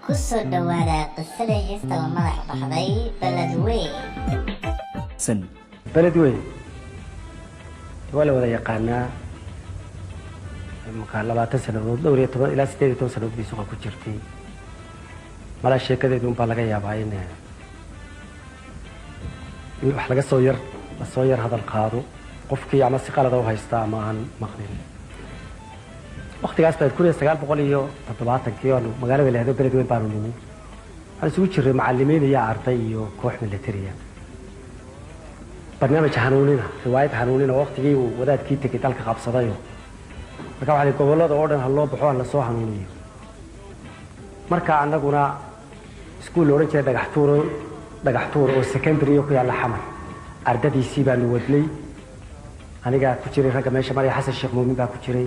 kusoo dhawaada qisada heesta oo madax baxday beledweyn waa la wada yaqaanaa marka 20 sanadood dhowr iyo 10 ilaa 18 sanadood bay suuqa ku jirtay mala sheekadeedu un baa laga yaabaa in wax laga soo yar hadal qaado qofkii ama si qalad ah u haysta ama aan maqlin waqtigaas baa 1970 oo magaalada la yiraahdo beledweyn baan u nimi waxaan isugu jiray macallimiin iyo arday iyo koox militariya barnaamij hanuunina riwaayad hanuunina waqtigii uu wadaadkii tagay dalka qabsaday marka waxa ay gobolada oo dhan loo baxo la soo hanuuniyo marka anaguna iskuul oran jiray dhagaxtuur oo secondary ku yaala xamar ardadiisii baan wadnay aniga ku jiray ragga meesha maray xasan sheekh muumin baa ku jiray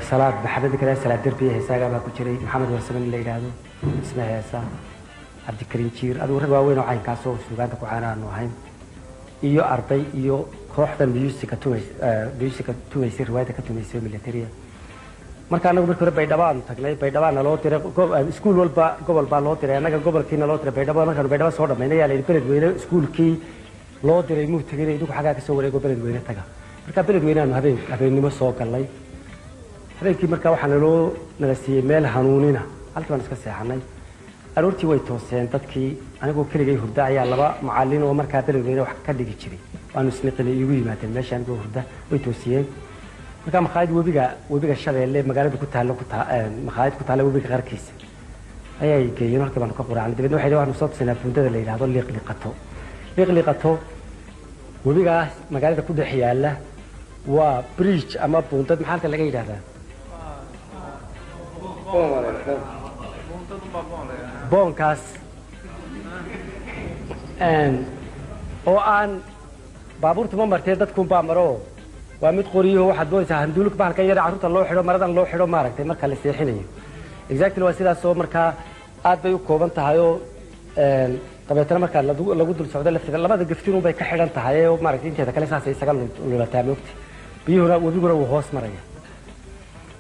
salaad maxamed kale salaad darbiye heesaaga baa ku jiray maxamed warsaman la yiraahdo isma heesa abdi karim jiir adu rag waaweyn oo caynkaas oo suugaanta ku caanaano ahayn iyo arday iyo kooxda music tumaysay riwaayada ka tumaysay military marka anagu markii hore baydhabo tagnay baydhabo loo diray iskuul walba gobol baa loo diray anaga gobolkiina loo diray baydhabo markaan baydhabo soo dhameynay ayaa beledweyne iskuulkii loo diray muu tagay idu xagaa ka soo wareego beledweyne taga marka beledweyne aan habeenimo soo galay habeenkii marka waxaan loo nala siiyay meel hanuunina halkii baan iska seexanay aroortii way tooseen dadkii anigoo keligay hurda ayaa laba macallin oo markaa beledweyne wax ka dhigi jiray waanu isniqinay igu yimaadeen meesha anigoo hurda way toosiyeen marka maqaayad webiga Shabeelle magaalada ku taalo maqaayad ku taalo webiga qarkiisa ayay geeyeen halkii baan ka quraacnay dibadna waxay waxaanu soo tusnaa buundada la yiraahdo liiqliqato webigaas magaalada ku dhex yaala waa bridge ama buundad maxaa laga yiraahdaa boonkaas oo aan baabuurtu ma martay dadku baa maro waa mid qoriyo waxa doonaysaa handuluk bahalka yar carruurta loo xidho maradan loo xidho maaragtay marka la seexinayo exactly waa sidaas oo marka aad bay u kooban tahay oo qabeetana marka lagu dul socdo laftiga labada gaftiin bay ka xidhan tahay oo maaragtay inteeda kale saas ay isaga lulataa moogti biyuhuna wabiguna uu hoos maraya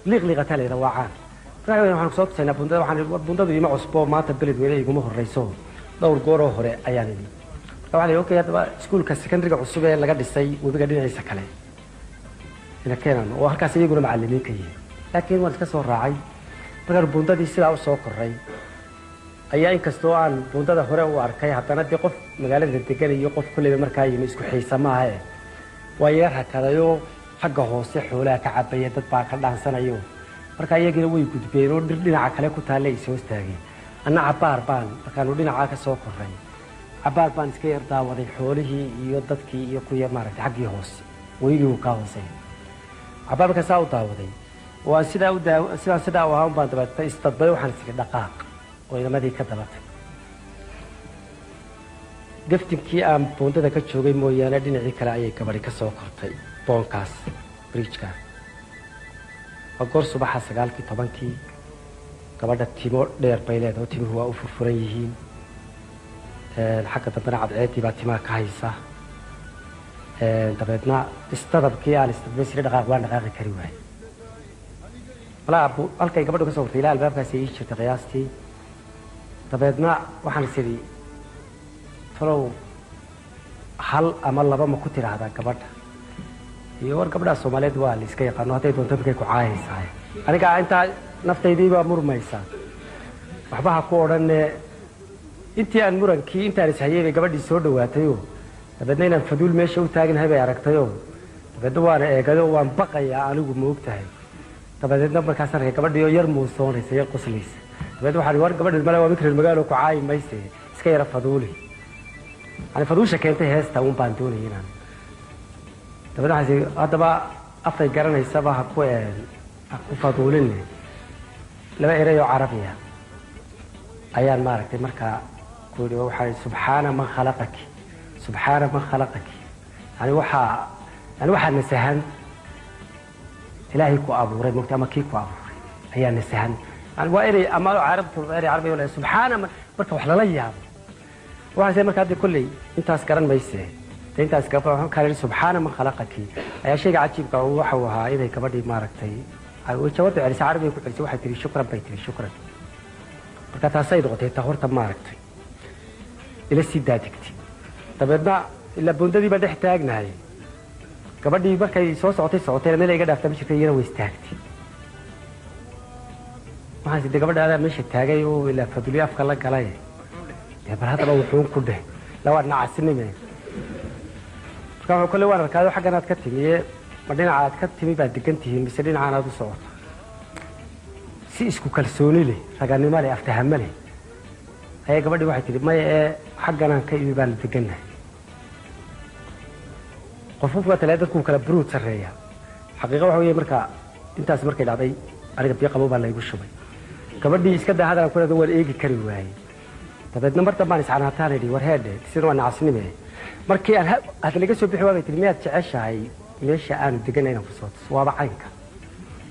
liiqliqata leeda waa caan waxaan soo tusnaa buundadu ima cusbo maanta beledweyne iguma horeyso dhowr goor oo hore ayaan idin waxaan okay hadaba iskuulka secondary cusub ee laga dhisay webiga dhinaciisa kale ina keenan oo halkaas iyaguna macallimiin ka yihiin laakiin waan iska soo raacay markaan buundadii sidaa u soo koray ayaa inkastoo aan buundada hore u arkay haddana dee qof magaalada degan iyo qof kulliba markaa yimi isku xiisa maaha waa yar hakadayo xagga hoose xoolaha ka cabaya dad baa ka dhaansanayo marka iyagina way gudbeen oo dhinaca kale ku taale ay soo istaageen anna cabaar baan markaanu dhinaca ka soo koray cabaar baan iska yar daawaday xoolihii iyo dadkii iyo ku yar maaragtay xaggii hoose weygii uu ka hoosay cabaar markaa saa u daawaday waa sidaa u ahaan baan dabatay istadbay waxaan iska dhaqaaq oo inamadii ka dabatay gaftinkii aan buundada ka joogay mooyaane dhinacii kale ayay gabadhi ka soo kortay boonkaas bridge-ka goor subaxa 9:10 gabadha timo dheer bay leedahay timuhu waa u furfuran yihiin xagga dambena cadceedii baa timaha ka haysa dabeedna istadabkii aan istadbay dhaqaaq waan dhaqaaqi kari waayay walaa halkay gabadhu ka soo kortay ilaa albaabkaas ay jirtay qiyaastii dabeedna waxaan isiri talow hal ama laba ma ku tiraahdaa gabadha iyo war gabadha Soomaaliyeed waa la iska yaqaan haday doonto markay ku caayaysaa aniga inta naftaydii baa murmaysa waxba ha ku oran intii aan murankii intaan is hayay gabadhii soo dhawaatay oo dabeedna inaan faduul meesha u taaganahay bay aragtay oo dabeedna waan eegay oo waan baqayaa anigu ma ogtahay dabeedna markaas arkay gabadhii oo yar muusoonaysa yar qoslaysa dabeedna waxaan war gabadhii mala waa mikir magaalo ku caay maysay iska yara faduuli ani faduusha keentay heesta uun baan doonayay inaan dabada hadaba afay garanaysa baa ku faduulin laba eray oo carabiya ayaan maaragtay marka ku yiri waxa subhana man khalaqaki yani waxa nasahan ilaahay ku abuuray mugta ama kii ku abuuray ayaa nasahan yani waa eray ama carabtu eray carabiya wala subhana marka wax lala yaabo waxa marka hadii kulli intaas garan maysay intaas ka faham kale subhana man khalaqaki ayaa shayga cajiibka oo waxa uu ahaa inay gabadhii maaragtay ay jawaabta celisay carabiga ku celisay waxay tiri shukran bay tiri shukran marka taasay noqotay ta horta maaragtay ila sii daadigtay dabeedna ilaa bundadii baa dhex taagnahay gabadhii markay soo socotay meel iga dhaaftay jirtay iyana way istaagtay waxaan sidii gabadha meesha taagay oo ilaa fadliyo afka la galay bal haddaba wuxuu ku dheh lawaa nacasinime marka wuxuu kale waan arkaado xaggan aad ka timiye ma dhinaca aad ka timi baad degan tihiin mise dhinacaan aad u socoto si isku kalsooni leh raganimo leh aftahamo leh ayay gabadhii waxay tidhi maya ee xagganaan ka imi baan degannahay qofka tale dadku kala buruud sarreeya xaqiiqo waxa weeye marka intaas markay dhacday aniga biyo qabow baa laygu shubay gabadhii iska daa hadal ku leedahay waan eegi kari waayey dabeedna mar dambaan iscanaataan idhi war heedhe sida waa nacasnime markii aan hadda laga soo bixi waabay tidhi miyaad jeceshahay meesha aanu deganay inaan ku soo tuso waaba caynka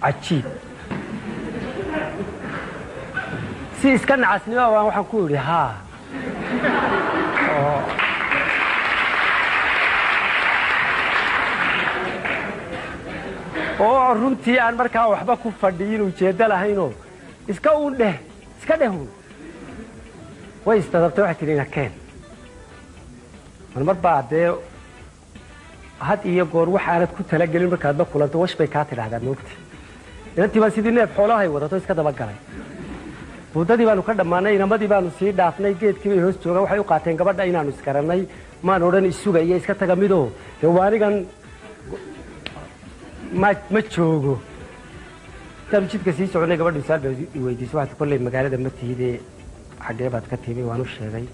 cajiib si iska nacasnimo baan waxaan ku idhi haa oo runtii aan markaa waxba ku fadhiyin ujeeddo lahaynoo iska dhehun way istadabtay waxay tidhi inakeen mar baa dee had iyo goor waxaanad ku talagelin markaad la kulanto wash bay kaa tidhaahdaa moogta inantii baan sidii neef xoolahay wadato iska dabagalay buuddadii baanu ka dhammaanay inamadii baanu sii dhaafnay geedkii bay hoos joogaan waxay u qaateen gabadha inaanu isgarannay maan odhan isuga iyo iska taga midoo dee waanigan ma joogo intaanu jidka sii soconay gabadhu saal bay weydiisay waxaad kolley magaalada ma tihidee xaggee baad ka timi waan u sheegay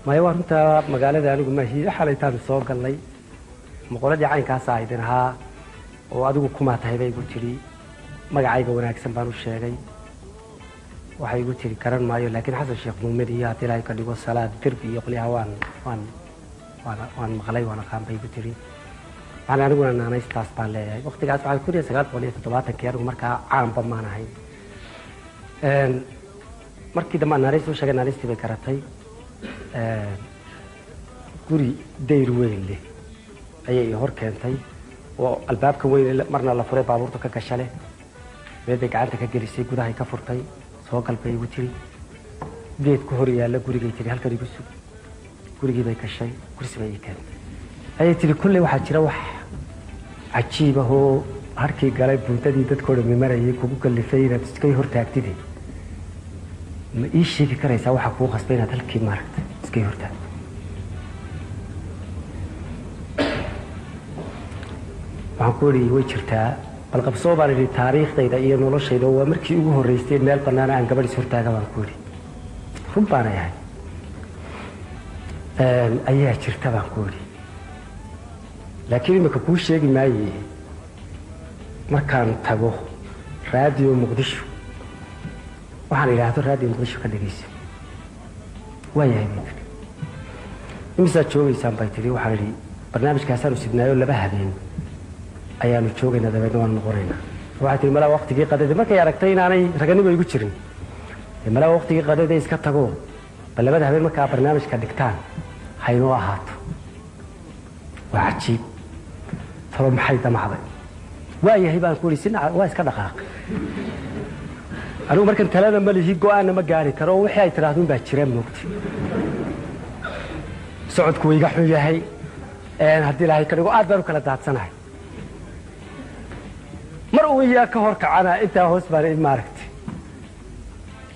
maya waa runtaa magaalada anigu maahiid xalaytaanu soo gallay maqoladii caynkaasa aydin ahaa oo adigu kumaa tahay bay igu tidhi magacayga wanaagsan baan u sheegay waxay igu tidhi garan maayo laakiin xasan sheekh muumin iyo haddii ilaahay ka dhigo salaad dirbi iyo qolyaha waan maqlay waan aqaan bay igu tidhi waxaan aniguna naanaystaas baan leeyahay waqtigaas waxaa 1970 anigu markaa caanba maan ahayn markii dambe naanays u sheegay naanaystii bay garatay guri dayr weyn leh ayay hor keentay oo albaabka weyn marna la furay baabuurta ka gasha leh meel bay gacanta ka gelisay gudahay ka furtay soo galbay igu tiri geed ku hor yaalla gurigay tiri halkan igu sug gurigii bay gashay kursi bay keentay ayay tiri kulley waxaa jira wax cajiib ah oo harkii galay buntadii dadkoo dhammi marayay kugu kallifay inaad iskay hor taagtide ma ii sheegi karaysaa waxaa kuu qasbay inaad halkii maaragtay iskay hor taagto waxaan ku idhi way jirtaa bal qabsoo baan idhi taariikhdayda iyo noloshayda waa markii ugu horraysay meel bannaan aan gabadhiis hortaaga baan ku idhi run baanay ahay ayaa jirta baan ku idhi laakiin imika kuu sheegi maaye markaan tago raadiyo muqdisho waxaan idhaahdo raadiyo muqdisho ka dhegayso waayahay bay tidhi imisaad joogaysaan bay tidhi waxaan idhi barnaamijkaasaanu sidnaayo 2 habeen ayaanu joogaynaa dabeedna waan noqonaynaa waxay tihi malaa waqtigii qadada markay aragtay inaanay raganimo igu jirin malaa waqtigii qadada iska tago bal 2 habeen markaa barnaamijka dhigtaan haynoo ahaato waa cajiib talo maxay damacday waayahay baan ku idhi waa iska dhaqaaqay anigu markan talada ma lihi go-aanna ma gaari karo wixii ay tidhaahduun baa jira moogta socodku wayga xun yahay haddii ilaahay ka dhigo aad baan u kala daadsanahay mar uu iyaa ka hor kacana intaa hoos baan maaragtay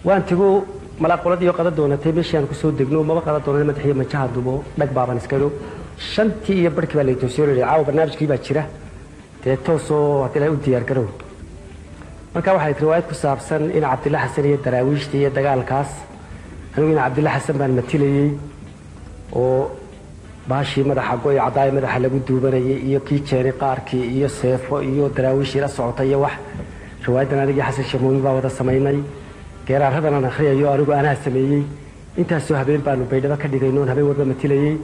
waan tigu malaa qoladiyo qada doonatay meeshii aan ku soo degno maba qada doonay madaxiyo majaha dubo dhag baaban iska idho 5 iyo barkii baa laytoosiyoo yidhi caawa barnaamijkii baa jira dee toosoo haddii ilaahay u diyaar garow marka waxay riwaayad ku saabsan in cabdilla xasan iyo daraawiishta iyo dagaalkaas anigu in cabdilla xasan baan matilayey oo baashii madaxa go'ay cadaay madaxa lagu duubanayay iyo kii jeeni qaarkii iyo seefo iyo daraawiishii la socotay iyo wax riwaayadan anigii xasan sheekh muumin baa wada samaynay geeraaradan aan akhriyayo anigu anaa sameeyey intaasoo habeen baanu baydhabo ka dhigayno oon habeen walba matilayey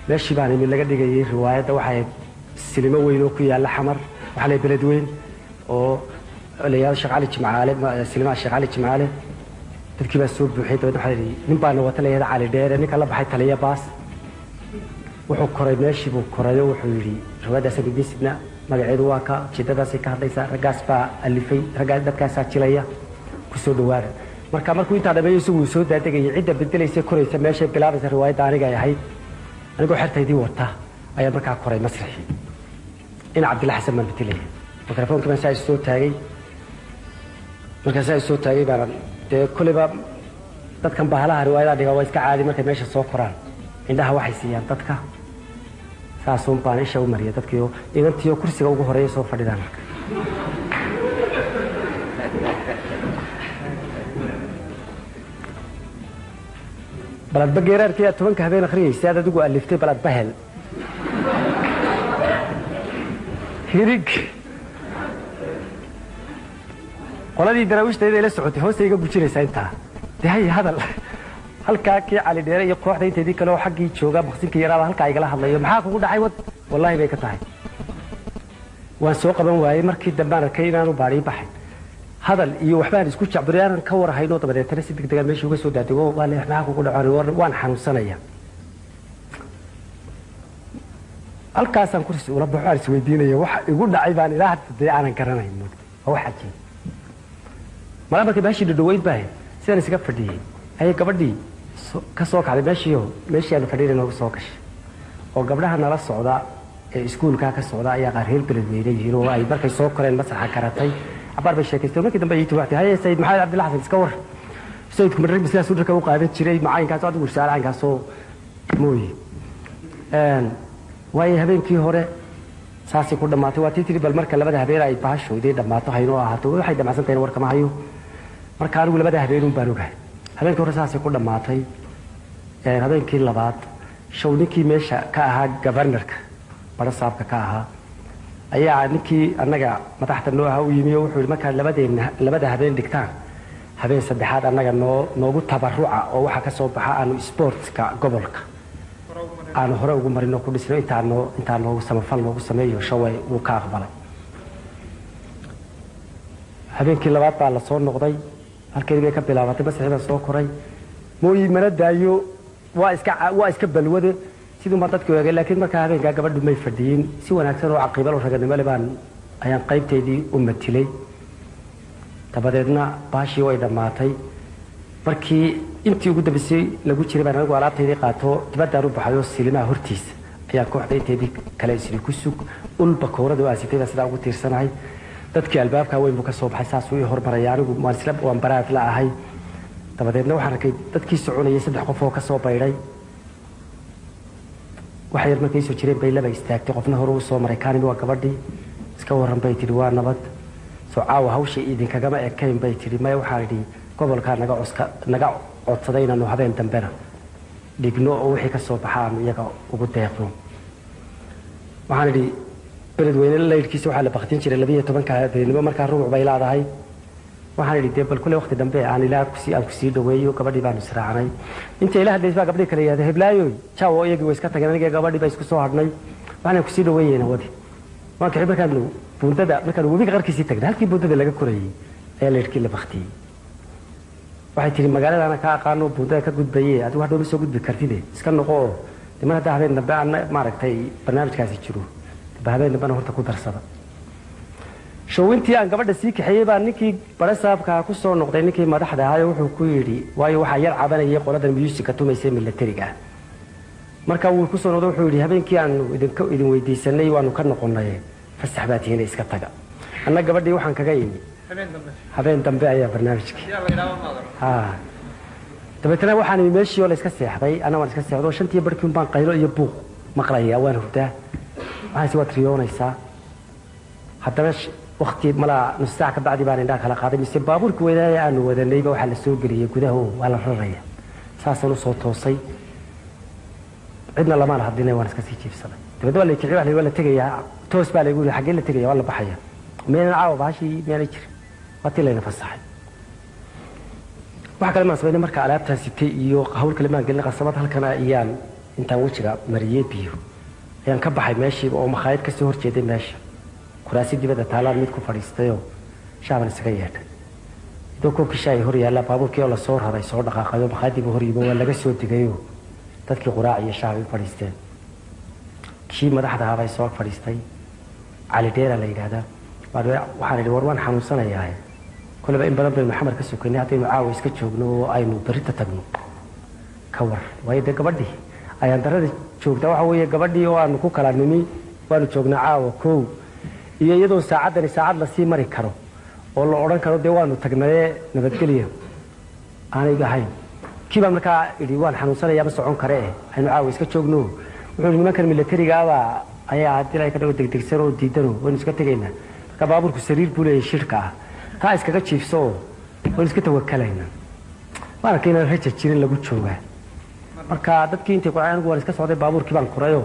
meeshii baan imi laga dhigayay riwaayadda waxay silimo weyn oo ku yaalla xamar waxaa lay beled weyn oo layaal sheekh cali jimcaale silimaa sheekh cali jimcaale dadkii baa soo buuxiyay dabeedna waxaa yidhi nin baana wata layada cali dheere ninka la baxay taliya baas wuxuu koray meeshii buu korayo wuxuu yidhi riwaayaddaasaan idiin sidna magaceedu waa ka ujeeddadaasay ka hadlaysaa raggaas baa alifay raggaas dadkaasaa jilaya ku soo dhawaada markuu intaa dhameeyo isagu soo daadegayay cidda bedelaysa koraysa meesha bilaabaysa riwaayadda aniga ay ahayd anigoo xirtaydii wata ayaa markaa koray masraxii in Cabdilla Xasan man bedelay mikrofoonka ma saa soo taagay markaa saa soo taagay baan de kulliba dadkan bahalaha riwaayada dhiga waa iska caadi markay meesha soo koraan indhaha waxay siiyaan dadka saasuun baan isha u mariyay dadkii idantiyo kursiga ugu horeeya soo fadhidaan marka balad bageeraarkii 10 habeen akhriyay aad adigu aliftay balad bahel hirig qoladii daraawiishta ila socotay hoostayga bujinaysa inta dahay hadal halka kii cali dheere iyo kooxda inteedii kale oo xaqii jooga maqsinka yaraada halka ay gala hadlayo maxaa kugu dhacay wad wallahi bay ka tahay waan soo qaban waayay markii dambe arkay inaanu baari baxay hadal iyo waxbaan isku jacburiyaan ka war hayno dabadeetana si degdeg ah meeshii uga soo daadego waa leeyahay maxaa kugu dhacay waan xanuunsanaya halkaasaan kursi ula baxo aan isweydiinaya waxa igu dhacay baan ilaa hadda aanan garanayn waxa jira markii baashi dhaweyd baa sidaan isaga fadhiyay ayay gabadhii ka soo kacday meeshii aan fadhiyay noogu soo gashay oo gabdhaha nala socda ee iskuulka ka socda ayaa qaar heel beled weynayeen oo ay markay soo koreen masaxa karatay abar bay sheekaystay markii dambe ay tuwaatay hay Said Maxamed Cabdilla Xasan iska war Said kuma rag bislaas u dhaka u qaadan jiray macaankaas aad ugu saaraankaas oo mooy way habeenkii hore saasi ku dhamaatay waa tii bal marka labada habeen ay baashooday dhamaato hayno ahaato waxay dhamaasantay warka ma hayo marka anigu labada habeen baan ogahay habeenkii hore saasi ku dhamaatay habeenkii labaad showninkii meesha ka ahaa governorka bara saabka ka ahaa ayaa ninkii annaga madaxda noo ahaa u yimi oo wuxuu markaa labada habeen dhigtaan habeen saddexaad annaga noogu tabaruca oo waxa ka soo baxa aanu sportska gobolka aanu hore ugu marino ku dhisno intaan noogu samafal noogu sameeyo shaway uu ka aqbalay habeenkii labaad baa la soo noqday halkeedii bay ka bilaabatay masixida soo koray mooyi mana daayo waa iska balwade sidoo ma dadku eegay laakiin marka habeenka gabadhu may fadhiyin si wanaagsan oo caqiibal oo raganimo leh baan ayaan qaybteedii u matilay tabadeedna baashii way dhamaatay markii intii ugu dambeysay lagu jiray baan anigu alaabteedii qaato dibadda u baxayo silimaha hortiisa ayaa kooxda inteedii kale isri ku sug ulba koorada oo asitay sida ugu tiirsanahay dadkii albaabka weyn buu ka soo baxay saas uu hormaray anigu waan baraad la ahay dabadeedna waxaan arkay dadkii soconayay saddex qof oo ka soo bayray waxa yar markay soo jireen bay laba istaagtay qofna hore u soo maray kaanimi waa gabadhii iska waran bay tiri waa nabad soo caawa hawsha idinkagama ekayn bay tiri may waxaan idhi gobolka naga codsaday inaanu habeen dambena dhigno oo wixii ka soo baxaan iyaga ugu deeqno waxaan idhi beledweyne laydkiisa waxaa la baktin jiray 12 habeenimo markaa rubuc bay laadahay waxaan idhi dee bal kule waqti dambe aan ilaa aan ku sii dhaweeyo gabadhii baan israacnay inta ilaa hadlaysbaa gabadhii kale yahay heblaayo jaawo iyagii way iska tageen aniga gabadhii bay isku soo hadhnay waxaan ku sii dhaweeyeen wadi waan ka markaan buundada markaan webiga qarkiisii tagnay halkii buundada laga korayay ayaa laydkii la baktiyay waxay tiri magaalada ka aqaano buundada ka gudbayay adigu hadhow soo gudbi kartide iska noqo mar hadda habeen dambe aan maaragtay barnaamijkaasi jiro habeen dambe horta ku darsada showintii aan gabadha sii kaxeeyay baa ninkii bara saabka ku soo noqday ninkii madaxda ahaa wuxuu ku yiri waayo waxa yar cabanayay qolada music tumaysay militariga marka uu ku soo noqday wuxuu yiri habeenkii aan idin weydiisanay waanu ka noqonay fasax baad inay iska taga anna gabadhii waxaan kaga yimi habeen dambe ayaa barnaamijkii dabeetana waxaan meeshii oo la iska seexday ana waan iska seexdo shantii barkii baan qaylo iyo buuq maqlaya waan hurdaa waxaan si waad riyoonaysaa haddana waqti mala nus saac ka bacdi baan indhaha kala qaaday mise baabuurka weynaa aanu wadanayba waxa la soo geliyay gudaha waa la raraya saasoo soo toosay cidna lama hadinay waan iska sii jiifsaday dabadoo waa la kiciyay waa la tagayaa toos baa lagu yiri xagee la tagayaa waa la baxaya meena caawa baashi meena jir watii leena fasaxay waxa kale ma sameeyay marka alaabta sitay iyo hawl kale ma galin qasabad halkan ayaan intaan wajiga mariyay biyo ayaan ka baxay meeshii oo makhaayad ka soo horjeeday meesha kuraasi dibadda taalaan mid ku fadhiistayo shaaban isaga yeedhay idoo koobkii shaay hor yaalla baabuurkii oo la soo raray soo dhaqaaqayo makhaayadii hor yimo waa laga soo digayo dadkii quraac iyo shaah ay fadhiisteen kii madaxda ahaa bay soo fadhiistay cali dheera la yiraahdaa waxaan idhi war waan xanuunsanayaa كل بقى إن بدل بالمحمد كسو كنا عطينا عاوز كتشوجنو أينو بريتا تجنو كور ويدا قبدي أيان ترى تشوج ده وحوي قبدي وأنا كو كلامي وأنا تشوجنا عاو كو يدو ساعد لسي مري كرو والله أوران كرو ديوانو تجناه نبتكليه أنا يجاهين كيف أمريكا الديوان حنوصل يا بس عون كريه إنه عاوز كتشوجنو وحنا كان ملتري جاوا أي عادي لا يكادوا تكسروا ديدنو ونسكت جينا كبابور كسرير بوله شركة كايس كذا شيف سو ونسكت توكلنا ما كنا هيك تشيرين لقول شوه marka dadkii intii quraan ugu wariska socday baabuurkii baan kurayo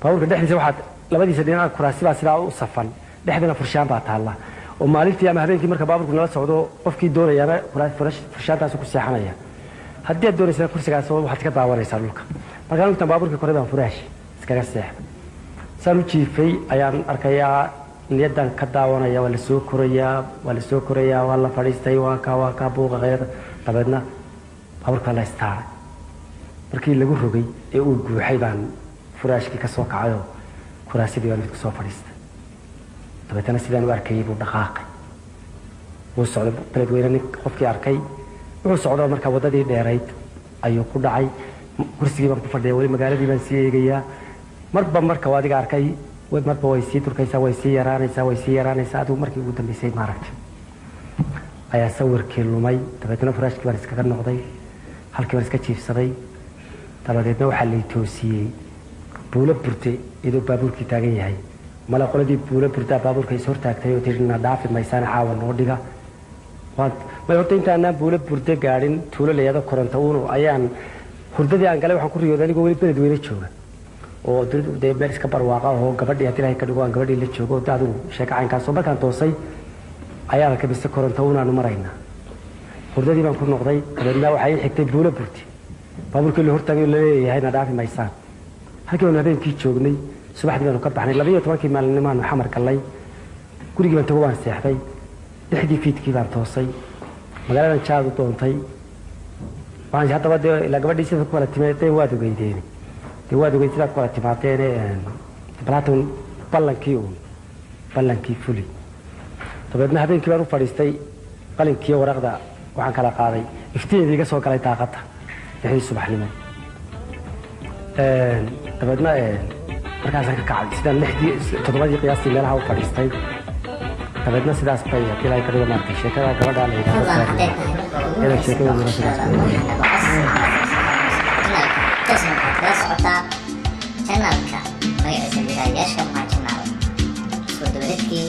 baabuurka dhexdiisa waxa labadii saddeena kuraasi baa sidaa u safan dhexdana furshaan baa taala oo maalintii ama habeenkii marka baabuurku nala socdo qofkii doonayana furshaantaas ku seexanaya haddii aad doonaysaa kursigaas waxaad ka daawanaysaa dhulka marka inta baabuurka koray baan furaash iskaga seexday saan u jiifay ayaan arkayaa niyadan ka daawanaya waa la soo korayaa waa la fadhiistay waa ka buuqa qeyr dabeedna baabuurka la istaaray markii lagu rogay ee uu guuxay baan furaashkii ka soo kacayo kuraasidii baan ku soo fadhiistay dabeetana sidaan u arkay buu dhaqaaqay wuu socday beledweyne qofkii arkay wuxuu socdaa marka wadadii dheerayd ayuu ku dhacay kursigii baan ku fadhiyay wali magaaladii baan sii eegayaa marka waadiga arkay marba way sii turkaysaa way sii yaraanaysaa adigu markii ugu dambeysay maaragtay ayaa sawirkii lumay dabeetana furaashkii baan iskaga noqday halkii baan iska jiifsaday dabadeedna waxaa la toosiyey buulo burte iyadoo baabuurkii taagan yahay mala qoladii buulo burta baabuurka is hortaagtay oo tirina dhaafi maysaan caawa noo dhiga ma horta intaanaan buulo burte gaadhin tuulo layado koronto uunu ayaan hurdadii aan galay waxaan ku riyooday anigoo weli beledweyne jooga oo dee meel iska barwaaqa oo gabadhii haddii ilaahay ka dhigo aan gabadhii la joogo adigu sheeko caynkaasoo markaan toosay ayaan ka bise koronto uunaanu maraynaa hurdadii baan ku noqday dabeedna waxaa ii xigtay buulo burte baabuurkii la hortaagay la leeyahay na dhaafi maysaan halkii baan habeenkii joognay subaxdii baanu ka baxnay 12 maalinimaanu xamar galay gurigii baan tago waan seexday dhexdii fiidkii baan toosay magaaladan jaad u doontay waxaan haddaba dee ilaa gabadhii sida ku wala timaadeen waad ogeydeen sidaa ku wala timaadeen balaaton ballankii fuli dabeedna habeenkii baan u fadhiistay qalinkii waraqda waxaan kala qaaday iftiinii iga soo galay daaqada dhexdii subaxnimo dabeedna markaasaan ka kacay sidaan 7 qiyaastii meelaha u fadhiistay dabeedna sidaas bay ilaa ka dhigo maartay sheekada gabadha la yiraahdo sheekada channelka magaciisa bidaayaasha ma channel soo dawladkii